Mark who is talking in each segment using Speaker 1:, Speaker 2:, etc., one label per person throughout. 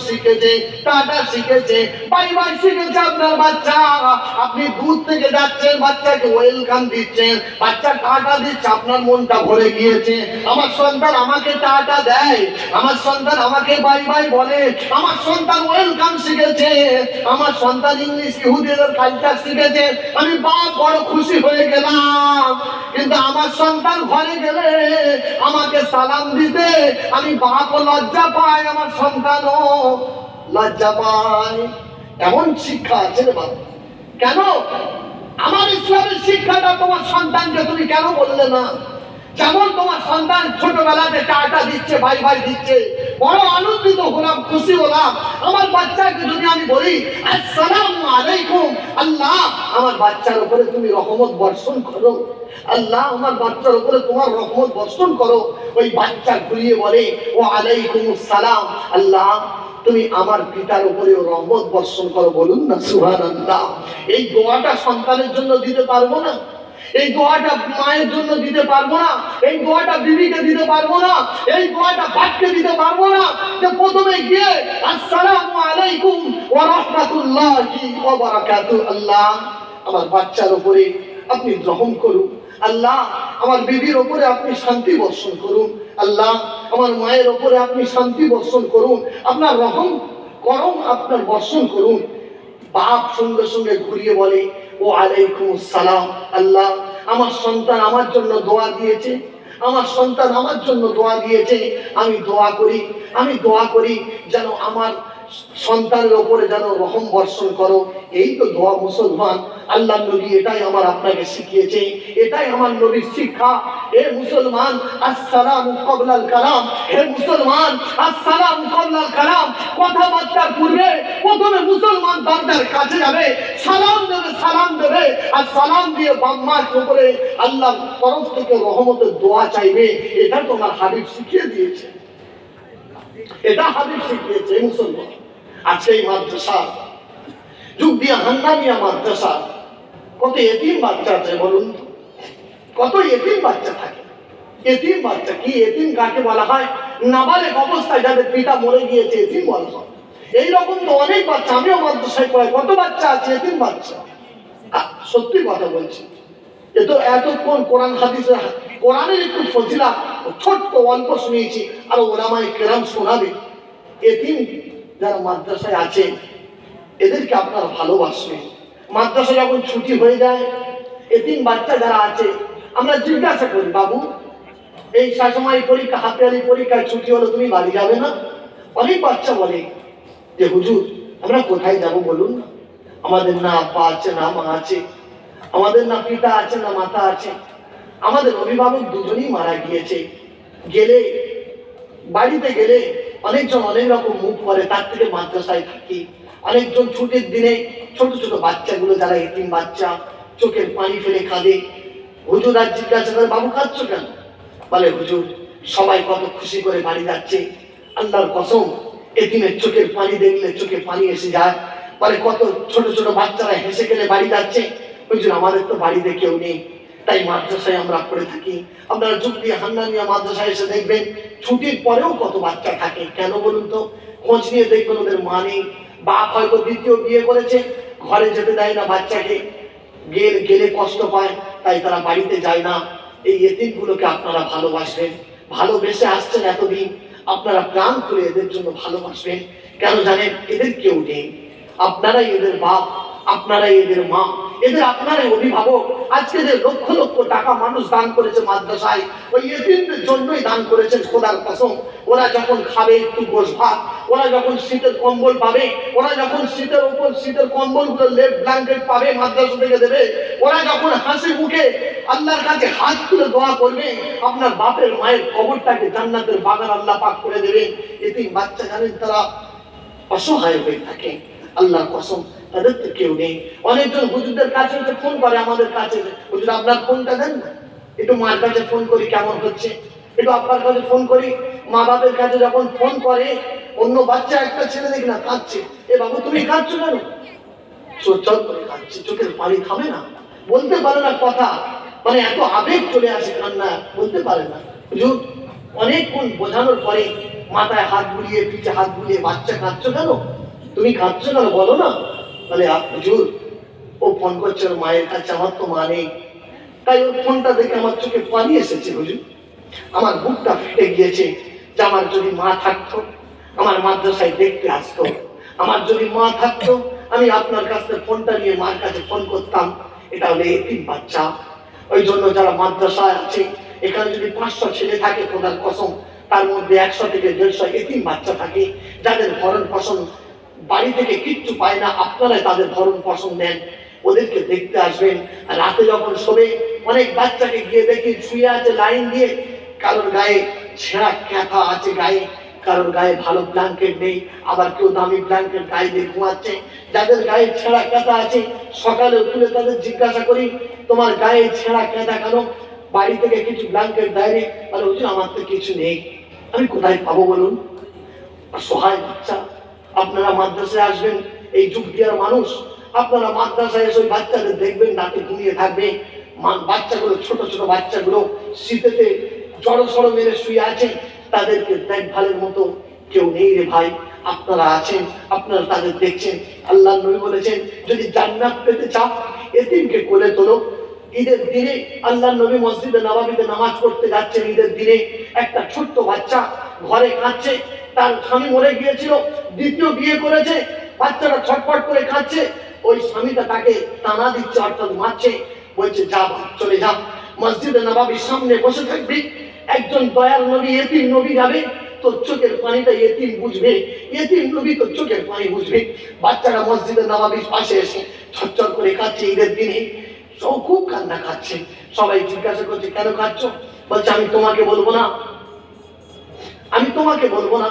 Speaker 1: শিখেছে, টাটা শিখেছে, bye bye শিখেছে আপনার বাচ্চা। আপনি দূর থেকে যাচ্ছেন, বাচ্চাকে ওয়েলকাম দিচ্ছেন, বাচ্চা টাটা দিচ্ছে, আপনার মনটা ভরে গিয়েছে। আমার সন্তান আমাকে টাটা দেয়, আমার সন্তান আমাকে বাই বাই বলে, আমার সন্তান ওয়েলকাম শিখেছে, আমার সন্তান ইংলিশ ইহুদিদের কালচার শিখেছে। আমি বাপ বড় খুশি হয়ে গেলাম। কিন্তু আমার সন্তান ঘরে গেলে আমাকে সালাম দিতে আমি বাপও লজ্জা পাই, আমার সন্তানও লজ্জা পায়। এমন শিক্ষা আছে রে বাবা। কেন আমার ইসলামের শিক্ষাটা তোমার সন্তানকে তুমি কেন বললে না? যেমন তোমার সন্তান ছোটবেলাতে টাটা দিচ্ছে, ভাই ভাই দিচ্ছে, বড় আনন্দিত হলাম, খুশি হলাম। আমার বাচ্চাকে যদি আমি বলি আসসালামু আলাইকুম, আল্লাহ আমার বাচ্চার উপরে তুমি রহমত বর্ষণ করো, আল্লাহ আমার বাচ্চার উপরে তোমার রহমত বর্ষণ করো, ওই বাচ্চা ঘুরিয়ে বলে ও আলাইকুমুস সালাম, আল্লাহ তুমি আমার পিতার উপরেও রহমত বর্ষণ করো। বলুন না সুবহানাল্লাহ। এই দোয়াটা সন্তানের জন্য দিতে পারবো না? এই দোয়াটা মায়ের জন্য দিতে পারবো না? এই দোয়াটা বিবিকে দিতে পারবো না? এই দোয়াটা বাপকে দিতে পারবো না? যে প্রথমে গিয়ে আসসালামু আলাইকুম ওয়া রাহমাতুল্লাহি ওয়া বারাকাতুহু, আল্লাহ আমার বাচ্চার উপরে আপনি রহম করুন, আল্লাহ আমার বিবির উপরে আপনি শান্তি বর্ষণ করুন, আল্লাহ আমার মায়ের উপরে আপনি শান্তি বর্ষণ করুন, আপনার রহম করম আপনার বর্ষণ করুন। বাপ সঙ্গে সঙ্গে ঘুরিয়ে বলে ও আলাইকুমুস সালাম, আল্লাহ আমার সন্তান আমার জন্য দোয়া দিয়েছে, আমার সন্তান আমার জন্য দোয়া দিয়েছে, আমি দোয়া করি যেন আমার সন্তানের উপরে যেন রহম বর্ষণ করো। এই তো দোয়া মুসলমান। আল্লাহ নবী এটাই আমার আপনাকে শিখিয়েছে, এটাই আমার নবীর শিক্ষা। হে মুসলমান আসসালামু ক্বাবলাল কালাম, হে মুসলমান আসসালামু ক্বাবলাল কালাম। কথাবার্তার পূর্বে প্রথমে মুসলমান বান্দার কাছে যাবে, সালাম দেবে, আর সালাম দিয়ে বাম্মার উপরে আল্লাহর তরফ থেকে রহমতের দোয়া চাইবে। এটা তোমার হাবিব শিখিয়ে দিয়েছে, এটা হাবিব শিখিয়েছে। মুসলমান আজকে এই মাদ্রাসা যুগ দিয়া হান্নানিয়া মাদ্রাসা, কত এতিম বাচ্চা আছে বলুন তো? কত এতিম বাচ্চা থাকে। এতিম বাচ্চা কি, এতিম কাকে বলা হয়? নাবালেগ অবস্থায় যাদের পিতা মরে গিয়েছে এতিম বলা হয়। এইরকম তো অনেক বাচ্চা, আমিও মাদ্রাসায় পড়াই, কত বাচ্চা আছে এতিম বাচ্চা। সত্যি কথা বলছি, এ তো এতক্ষণ কোরআন হাদিসের, কোরআনের একটু ফজিলাত ছোট্ট অল্প শুনিয়েছি, আর ওলামায়ে কেরাম শোনাবে। এতিম যারা মাদ্রাসায় আছে এদেরকে আপনারা ভালোবাসবেন। মাদ্রাসা যখন ছুটি হয়ে যায়, এতিম বাচ্চা যারা আছে আমরা জিজ্ঞাসা করি, বাবু এই সময় পরীক্ষা, হাফিয়ালি পরীক্ষায় ছুটি হলো, তুমি বাড়ি যাবে না? অনেক বাচ্চা বলে যে হুজুর আমরা কোথায় যাব বলুন না, আমাদের না আব্বা আছে না মা আছে, আমাদের না পিতা আছে না মাতা আছে, আমাদের অভিভাবক দুজনেই মারা গিয়েছে। বাড়িতে গেলে অনেকজন অনেক রকম মুখ করে, তার থেকে মাদ্রাসায় থাকি। অনেকজন ছুটির দিনে ছোট ছোট বাচ্চাগুলো যারা এতিম বাচ্চা চোখের পানি ফেলে কাঁদে। হুজুর আর জিজ্ঞাসা করে, বাবু কাঁদছো কেন? বলে হুজুর সবাই কত খুশি করে বাড়ি যাচ্ছে, আল্লাহর কসম এতিমের চোখের পানি দেখলে চোখে পানি এসে যায়। বলে কত ছোট ছোট বাচ্চারা হেসে গেলে বাড়ি যাচ্ছে, হুজুর আমাদের তো বাড়িতে কেউ নেই, তাই মাদ্রাসায় আমরা পড়ে থাকি। আপনারা যুক্তি হান্নানিয়া মাদ্রাসায় এসে দেখবেন ছুটির পরেও কত বাচ্চা থাকে। কেন বলুন তো? খোঁজ নিয়ে দেখবেন ওদের মা নেই, বাপ হয়তো দ্বিতীয় বিয়ে করেছে, ঘরে যেতে দেয় না বাচ্চাকে, গেলে কষ্ট পায়, তাই তারা বাড়িতে যায় না। এই এতিমগুলোকে আপনারা ভালোবাসবেন, ভালোবেসে আসছেন এতদিন, আপনারা প্রাণ খুলে এদের জন্য ভালোবাসবেন। কেন জানেন? এদের কেউ নেই, আপনারাই এদের বাপ, আপনারাই এদের মা, এদের আপনারাই অভিভাবক। আজকে যে লক্ষ লক্ষ টাকা মানুষ দান করেছে মাদ্রাসায়, ওই এতিমদের জন্যই দান করেছেন। খোদার কসম, ওরা যখন খাবে একটু গোশ ভাত, ওরা যখন শীতের কম্বল পাবে, ওরা যখন শীতের উপর শীতের কম্বলগুলো লেপ ব্ল্যাঙ্কেট পাবে মাদ্রাসা থেকে দেবে, ওরা যখন হাসি মুখে আল্লাহর কাছে হাত তুলে দোয়া করবে, আপনার বাপের মায়ের কবরটাকে জান্নাতের বাগান আল্লাহ পাক করে দেবে। এতিম বাচ্চা জানেন তারা অসহায় হয়ে থাকে। আল্লাহর কসম তাদের তো কেউ নেই। অনেকজন হুজুরদের কাছে ফোন করে আমাদের কাছে, হুজুর আপনার ফোনটা দেন না, একটু মার কাছে ফোন করি কেমন হচ্ছে, একটু আপনার কাছে ফোন করি। মা বাপের কাছে যখন ফোন করে, অন্য বাচ্চা একটা ছেলে দেখি না কাঁদছে, এ বাবু তুমি কাঁদছো কেন? চোর করে কাঁদছে, চোখের পানি থামে না, বলতে পারে না কথা, মানে এত আবেগ চলে আসে, কান্না বলতে পারে না। হুজুর অনেকক্ষণ বোঝানোর পরে মাথায় হাত বুলিয়ে পিঠে হাত বুলিয়ে, বাচ্চা কাঁদছো কেন, তুমি কাঁদছো কেন বলো না। বলে হুজুর ও ফোন করছে ওর মায়ের কাছে, আমার তো মা নেই, তাই ওর ফোনটা দেখে আমার চোখে পানি এসেছে হুজুর, আমার বুকটা ফেটে গিয়েছে, যে আমার যদি মা থাকতো আমার মাদ্রাসায় দেখতে আসতো, আমার যদি মা থাকতো আমি আপনার কাছে ফোনটা নিয়ে মার কাছে ফোন করতাম। এটা হলো এতিম বাচ্চা। ওই জন্য যারা মাদ্রাসায় আছে, এখানে যদি 500 ছেলে থাকে খোদার কসম, তার মধ্যে 100 থেকে 150 এতিম বাচ্চা থাকে, যাদের ভরণ পোষণ বাড়ি থেকে কিচ্ছু পায় না, আপনারাই তাদের ভরণ পোষণ দেন। ওদেরকে দেখতে আসবেন। রাতে যখন শোবে, অনেক বাচ্চাকে গিয়ে দেখি শুয়ে আছে লাইন দিয়ে, কারোর গায়ে ছেঁড়া ক্যাথা আছে গায়ে, কারোর গায়ে ভালো ব্ল্যাঙ্কেট নেই, আবার কেউ দামি ব্ল্যাঙ্কেট গায়ে দিয়ে ঘুমাচ্ছে। যাদের গায়ে ছেঁড়া ক্যাথা আছে, সকালে তুলে তাদের জিজ্ঞাসা করি তোমার গায়ে ছেঁড়া ক্যাথা কেন, বাড়ি থেকে কিছু ব্ল্যাঙ্কেট দেয়নি, বলে হুজুর আমার তো কিছু নেই, আমি কোথায় পাবো বলুন। সহায় বাচ্চা। আপনারা মাদ্রাসায় আসবেন, এই যুগ দিয়ার মানুষ, আপনারা মাদ্রাসায় এসে বাচ্চাদের দেখবেন রাতে ঘুমিয়ে থাকবে, বাচ্চাগুলো ছোট ছোট বাচ্চাগুলো শীতেতে জড়ো সড়ো মেরে শুয়ে আছে, তাদেরকে দেখভালের মতো কেউ নেই রে ভাই। আপনারা আছেন, আপনারা তাদের দেখছেন। আল্লাহ নবী বলেছেন যদি জান্নাত পেতে চাও এতিমকে কোলে তোলো। ঈদের দিনে আল্লাহ নবী মসজিদে নববীতে নামাজ পড়তে যাচ্ছেন, ঈদের দিনে একটা ছোট্ট বাচ্চা ঘরে কাঁদছে, তার স্বামী মরে গিয়েছিল, দ্বিতীয় বিয়ে করেছে, বাচ্চাটা ছটফট করে কাঁদছে, ওই স্বামীটা তাকে টানা দিচ্ছে অর্থাৎ মারছে, বলছে যা চলে যা, মসজিদে নববীর সামনে বসে থাকবি, একজন দয়াল নবী এতিম নবী যাবে, তোর চোখের পানিটা এতিম বুঝবে, এতিম নবী তোর চোখের পানি বুঝবে। বাচ্চারা মসজিদে নববীর পাশে এসে ছটছট করে কাঁদছে ঈদের দিনে, সব খুব কান্না খাচ্ছে। সবাই জিজ্ঞাসা করছে কেন কাঁদছো, বলছে আমি তোমাকে বলবো না, আমি তোমাকে বলবো না,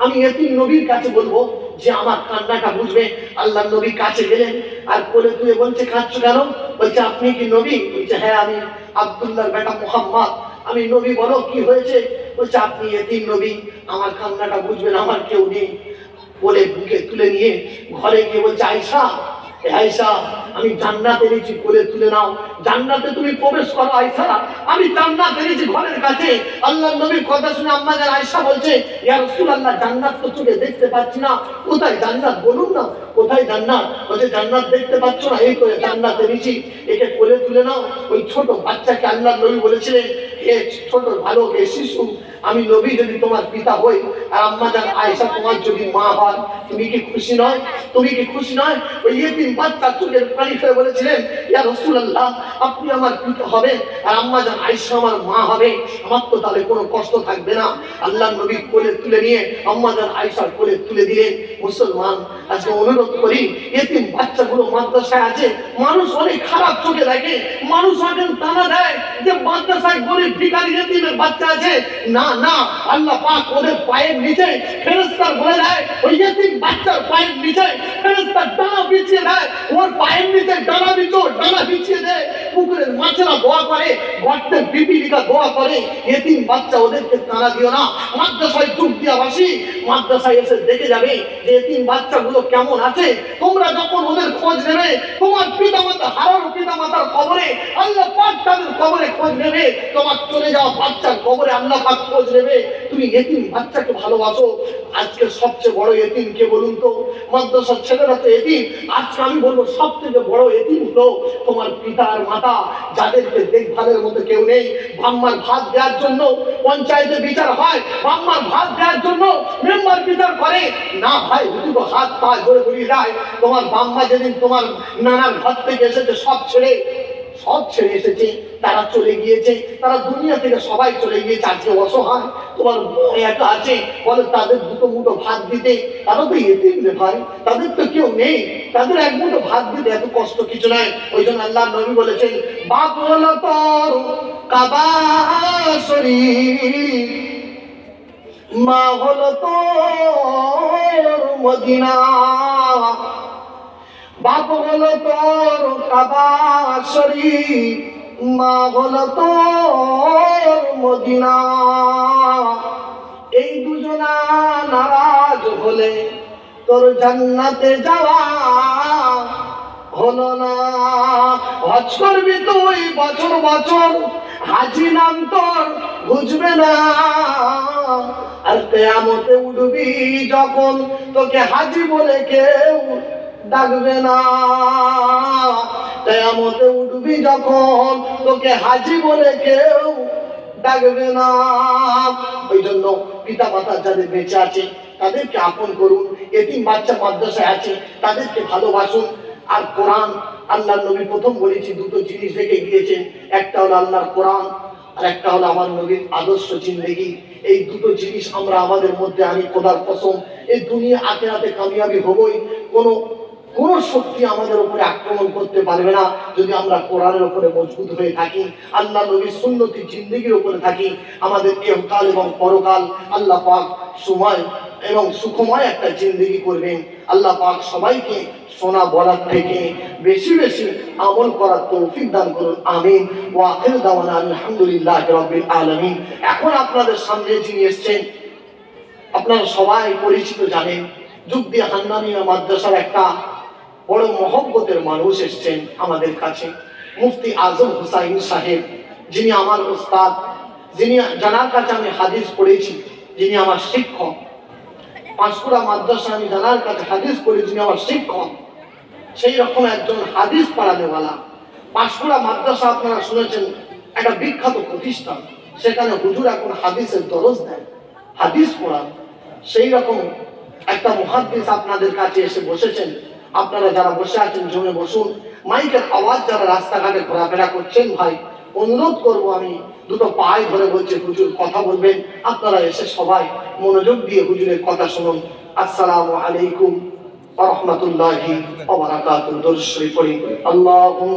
Speaker 1: আমি এতিম নবীর কাছে বলবো যে আমার কান্নাটা বুঝবে। আল্লাহ নবী কাছে গেলেন আর কোলে তুলে বলছে কাঁদছো কেন, বলছে আপনি কি নবী, বলছে হ্যাঁ আমি আব্দুল্লাহর বেটা মুহাম্মদ, আমি নবী, বলো কি হয়েছে, বলছে আপনি এতিম নবী, আমার কান্নাটা বুঝবেন, আমার কেউ নেই। বলে বুকে তুলে নিয়ে ঘরে গিয়ে বলছে আয়েশা, আয়েশা আমি জান্নাত এনেছি, কোলে তুলে নাও, জান্নাতে তুমি প্রবেশ করো আয়েশা, আমি জান্নাত এনেছি ঘরের কাছে। আল্লাহর নবীর কথা শুনে আম্মা জান আয়েশা বলছে ইয়া রাসূলুল্লাহ জান্নাত তো চোখে দেখতে পাচ্ছি না, কোথায় জান্নাত বলুন না, কোথায় জান্নাত, বলছে জান্নাত দেখতে পাচ্ছ না, এই তো জান্নাত এনেছি, একে কোলে তুলে নাও। ওই ছোট বাচ্চাকে আল্লাহর নবী বলেছিলেন হে ছোট ভালো হে শিশু, আমি নবী যদি তোমার পিতা হই আর আম্মা জান আয়েশা তোমার যদি মা হয়, তুমি কি খুশি নয়, তুমি কি খুশি নয়। ওই এতিম বাচ্চা চোখের পানি ফেলে বলেছিলেন ইয়া রাসূলুল্লাহ আপনি আমার পিতা হবেন আর আম্মা জান আয়েশা আমার মা হবে, আমার তো তাহলে কোনো কষ্ট থাকবে না। আল্লাহর নবী কোলে তুলে নিয়ে আম্মা জান আয়েশার কোলে তুলে দিলেন। মুসলমান আজকে অনুরোধ করি, এতিম বাচ্চাগুলো মাদ্রাসায় আছে, মানুষ অনেক খারাপ চোখে দেখে, মানুষ অনেক টানা দেয় যে মাদ্রাসায় গরিব ভিখারি এতিমের বাচ্চা আছে, না না, আল্লাহ পাক ওদের পায়ের নিচে ফেরেশতা বলে দেয়, ওই এতিম বাচ্চার পায়ের নিচে ফেরেশতা ডানা বিছিয়ে দেয়, ওর পায়ের নিচে ডানা বিছিয়ে দেয়, পুকুরের মাছেরা দোয়া করে, গর্তের পিপিলিকা দোয়া করে, এতিম বাচ্চা ওদেরকে টানা দিও না। মাদ্রাসায় যোগ দিয়াবাসী মাদ্রাসায় এসে দেখে যাবে যে এতিম বাচ্চাগুলো কেমন আছে, তোমরা যখন ওদের খোঁজ নেবে, তোমার পিতামাতা হারানো পিতামাতার কবরে আল্লাহ পাক তাদের কবরে খোঁজ নেবে, তোমার চলে যাওয়া বাচ্চার কবরে আল্লাহ পাক খোঁজ নেবে। তুমি এতিম বাচ্চাকে ভালোবাসো। আজকে সবচেয়ে বড় এতিম কে বলুন তো, মাদ্রাসার ছেলেরা তো এতিম। আজকে আমি বলবো সব থেকে বড় এতিম হলো তোমার পিতা আর মাতা, যাদেরকে দেখভালের মতো কেউ নেই। বাম্মার ভাত দেওয়ার জন্য পঞ্চায়েতে বিচার হয়, বাম্মার ভাত দেওয়ার জন্য মেম্বার বিচার করে না, ভাই দুটো হাত পা ধরে ঘুরিয়ে যায়। তোমার বাম্মা যেদিন তোমার নানার ঘর থেকে এসেছে, সব ছেড়ে এসেছে, তারা চলে গিয়েছে, তারা দুনিয়া থেকে সবাই চলে গিয়েছে, আজকে অসহায় তোমার একা আছে, বলে তাদের দুটো মুঠো ভাত দিতে, তারা তো এতিম রে ভাই, তাদের তো কেউ নেই, তাদের এক মুঠো ভাত দিতে এত কষ্ট কিছু নয়। ওই জন্য আল্লাহ নবী বলেছেন বাপ হলো তোর কাবা শরীফ, মা হলো তোর মদিনা, বাপ হলো তোর কাবা শরীফ, মা হলো তোর মদিনা। এই দুজনা নারাজ হলে তোর জান্নাতে যাওয়া হলো না। হজ করবি তুই বছর বছর, হাজি নাম তোর বুঝবে না। আর কিয়ামতে উঠবি যখন তোকে হাজী বলে কেউ ডাকবে না। কিয়ামতে উঠবি যখন তোকে হাজী বলে কেউ ডাকবে না। ওই জন্য পিতা মাতা যাদের বেঁচে আছে তাদেরকে আপন করুন, এতিম বাচ্চা মাদ্রাসায় আছে তাদেরকে ভালোবাসুন। আর কোরআন, আল্লাহর নবী প্রথম বলেছি দুটো জিনিস রেখে গিয়েছেন, একটা হলো আল্লাহর কোরআন আর একটা হলো আমার নবীর আদর্শ জিন্দেগি। এই দুটো জিনিস আমরা আমাদের মধ্যে আনি, খোদার কসম এই দুনিয়া আখিরাতে কামিয়াবি হবই। কোন শক্তি আমাদের উপরে আক্রমণ করতে পারবে না যদি আমরা কোরআনের উপরে মজবুত হয়ে থাকি, আল্লাহ নবীর সুন্নতি জিন্দেগির উপরে থাকি। আমাদের ইহকাল এবং পরকাল আল্লাহ পাক সময় এবং সুখময় একটা জিন্দেগি করবেন। আল্লাহ পাক সবাইকে শোনা বলার থেকে বেশি বেশি আমল করার তৌফিক দান করুন, আমিন। ওয়া আখিরু দাওয়ানা আলহামদুলিল্লাহি রাব্বিল আলামিন। এখন আপনাদের সামনে যিনি এসেছেন আপনারা সবাই পরিচিত, জানেন যুগদি হান্নানিয়া মাদ্রাসার একটা বড় মহব্বতের মানুষ এসেছেন আমাদের কাছে, মুফতি আজম হুসাইন সাহেব, যিনি আমার উস্তাদ, যিনি জানার কাছে আমি হাদিস পড়েছি, যিনি আমার শিক্ষক। পাঁশকুড়া মাদ্রাসা আমি জানার কাছে হাদিস পড়ি, যিনি আমার শিক্ষক। সেই রকম একজন হাদিস পড়ানেওয়ালা। পাঁশকুড়া মাদ্রাসা আপনারা শুনেছেন একটা বিখ্যাত প্রতিষ্ঠান, সেখানে হুজুর এখন হাদিসের দরজ দেন, হাদিস পড়ান। সেই রকম একটা মুহাদ্দিস আপনাদের কাছে এসে বসেছেন। আপনারা যারা বসে আছেন জমে বসুন। মাইকের আওয়াজ যারা রাস্তাঘাটে ঘোরাফেরা করছেন ভাই, অনুরোধ করব, আমি দুটো পায়ে ধরে বলছি হুজুর কথা বলবেন, আপনারা এসে সবাই মনোযোগ দিয়ে হুজুরের কথা শুনুন। আসসালামু আলাইকুম ওয়া রাহমাতুল্লাহি ওয়া বারাকাতুহু। দরুদ শরীফ পড়ি। আল্লাহুম্মা